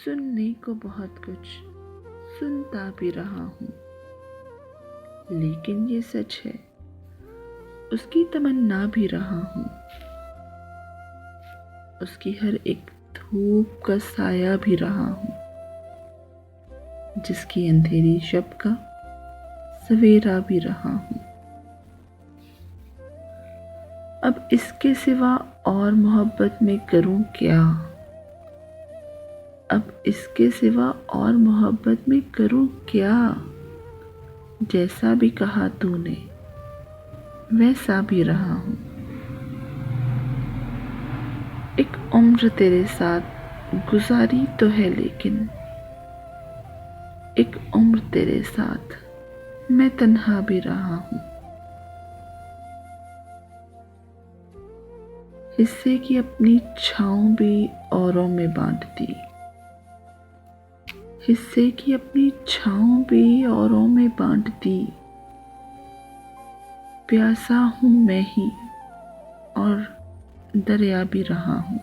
सुनने को बहुत कुछ सुनता भी रहा हूँ, लेकिन ये सच है उसकी तमन्ना भी रहा हूँ। उसकी हर एक धूप का साया भी रहा हूँ, जिसकी अंधेरी शब का सवेरा भी रहा हूँ। अब इसके सिवा और मोहब्बत में करूँ क्या? अब इसके सिवा और मोहब्बत में करूँ क्या? जैसा भी कहा तूने वैसा भी रहा हूँ। एक उम्र तेरे साथ गुजारी तो है, लेकिन एक उम्र तेरे साथ मैं तन्हा भी रहा हूँ। हिस्से की अपनी छाँव भी औरों में बांट दी, हिस्से की अपनी छाँव भी औरों में बांट दी। प्यासा हूँ मैं ही और दरिया भी रहा हूँ।